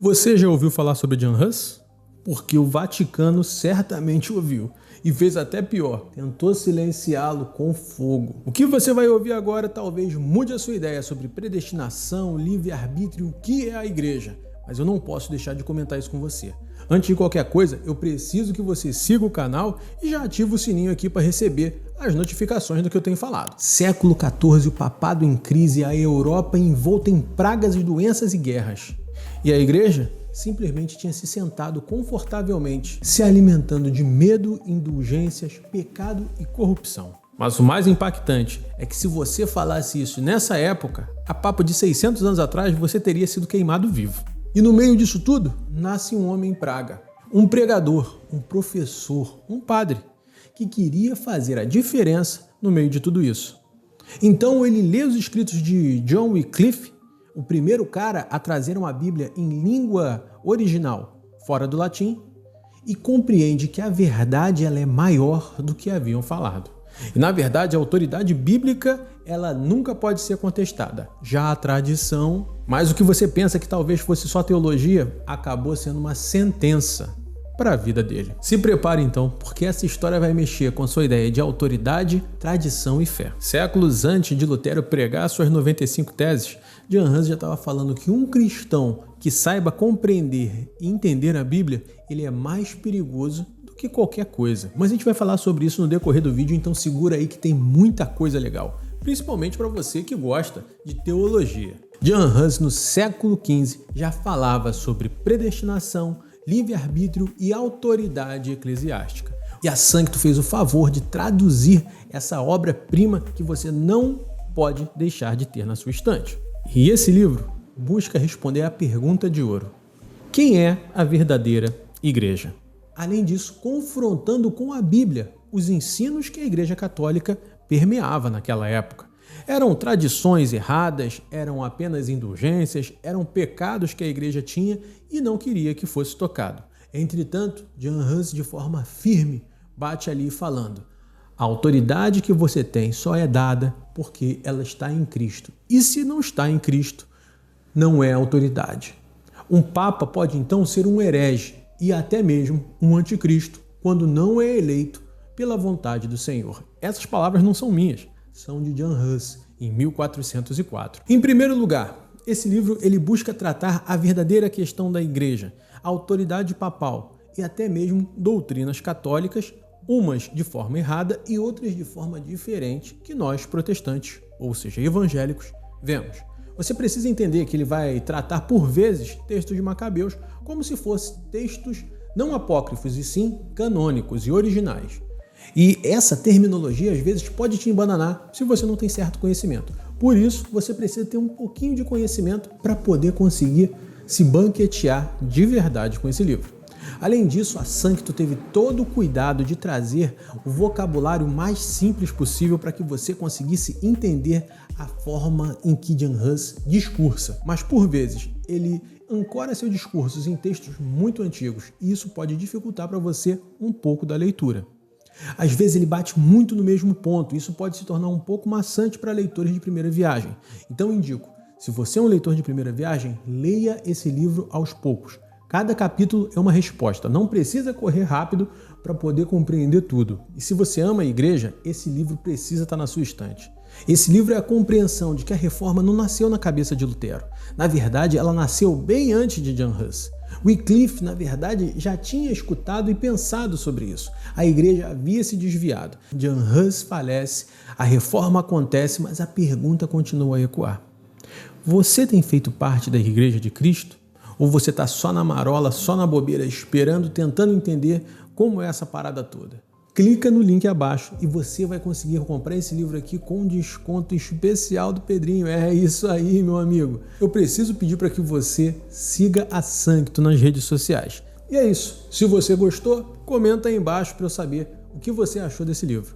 Você já ouviu falar sobre John Hus? Porque o Vaticano certamente ouviu e fez até pior, tentou silenciá-lo com fogo. O que você vai ouvir agora talvez mude a sua ideia sobre predestinação, livre-arbítrio, o que é a igreja, mas eu não posso deixar de comentar isso com você. Antes de qualquer coisa, eu preciso que você siga o canal e já ative o sininho aqui para receber as notificações do que eu tenho falado. Século XIV, o papado em crise, a Europa envolta em pragas e doenças e guerras. E a igreja simplesmente tinha se sentado confortavelmente, se alimentando de medo, indulgências, pecado e corrupção. Mas o mais impactante é que se você falasse isso nessa época, a papo de 600 anos atrás, você teria sido queimado vivo. E no meio disso tudo, nasce um homem em Praga, um pregador, um professor, um padre, que queria fazer a diferença no meio de tudo isso. Então ele lê os escritos de John Wycliffe, o primeiro cara a trazer uma Bíblia em língua original, fora do latim, e compreende que a verdade ela é maior do que haviam falado. E na verdade a autoridade bíblica ela nunca pode ser contestada. Já a tradição, mas o que você pensa que talvez fosse só teologia, acabou sendo uma sentença para a vida dele. Se prepare então, porque essa história vai mexer com a sua ideia de autoridade, tradição e fé. Séculos antes de Lutero pregar suas 95 teses, John Hus já estava falando que um cristão que saiba compreender e entender a Bíblia, ele é mais perigoso do que qualquer coisa. Mas a gente vai falar sobre isso no decorrer do vídeo, então segura aí que tem muita coisa legal, principalmente para você que gosta de teologia. John Hus, no século XV, já falava sobre predestinação, livre-arbítrio e autoridade eclesiástica. E a Sancto fez o favor de traduzir essa obra-prima que você não pode deixar de ter na sua estante. E esse livro busca responder à pergunta de ouro: quem é a verdadeira igreja? Além disso, confrontando com a Bíblia os ensinos que a Igreja Católica permeava naquela época. Eram tradições erradas, eram apenas indulgências, eram pecados que a igreja tinha e não queria que fosse tocado. Entretanto, John Hus, de forma firme, bate ali falando: a autoridade que você tem só é dada porque ela está em Cristo. E se não está em Cristo, não é autoridade. Um papa pode então ser um herege e até mesmo um anticristo, quando não é eleito pela vontade do Senhor. Essas palavras não são minhas, são de John Hus, em 1404. Em primeiro lugar, esse livro ele busca tratar a verdadeira questão da igreja, a autoridade papal e até mesmo doutrinas católicas, umas de forma errada e outras de forma diferente que nós protestantes, ou seja, evangélicos, vemos. Você precisa entender que ele vai tratar por vezes textos de Macabeus como se fossem textos não apócrifos e sim canônicos e originais. E essa terminologia às vezes pode te embananar se você não tem certo conhecimento. Por isso, você precisa ter um pouquinho de conhecimento para poder conseguir se banquetear de verdade com esse livro. Além disso, a Sancto teve todo o cuidado de trazer o vocabulário mais simples possível para que você conseguisse entender a forma em que John Hus discursa. Mas por vezes, ele ancora seus discursos em textos muito antigos e isso pode dificultar para você um pouco da leitura. Às vezes ele bate muito no mesmo ponto, isso pode se tornar um pouco maçante para leitores de primeira viagem. Então indico, se você é um leitor de primeira viagem, leia esse livro aos poucos. Cada capítulo é uma resposta, não precisa correr rápido para poder compreender tudo. E se você ama a igreja, esse livro precisa estar na sua estante. Esse livro é a compreensão de que a reforma não nasceu na cabeça de Lutero. Na verdade, ela nasceu bem antes de John Hus. Wycliffe, na verdade, já tinha escutado e pensado sobre isso. A igreja havia se desviado. John Hus falece, a reforma acontece, mas a pergunta continua a ecoar. Você tem feito parte da igreja de Cristo? Ou você está só na marola, só na bobeira, esperando, tentando entender como é essa parada toda? Clica no link abaixo e você vai conseguir comprar esse livro aqui com desconto especial do Pedrinho. É isso aí, meu amigo. Eu preciso pedir para que você siga a Sancto nas redes sociais. E é isso. Se você gostou, comenta aí embaixo para eu saber o que você achou desse livro.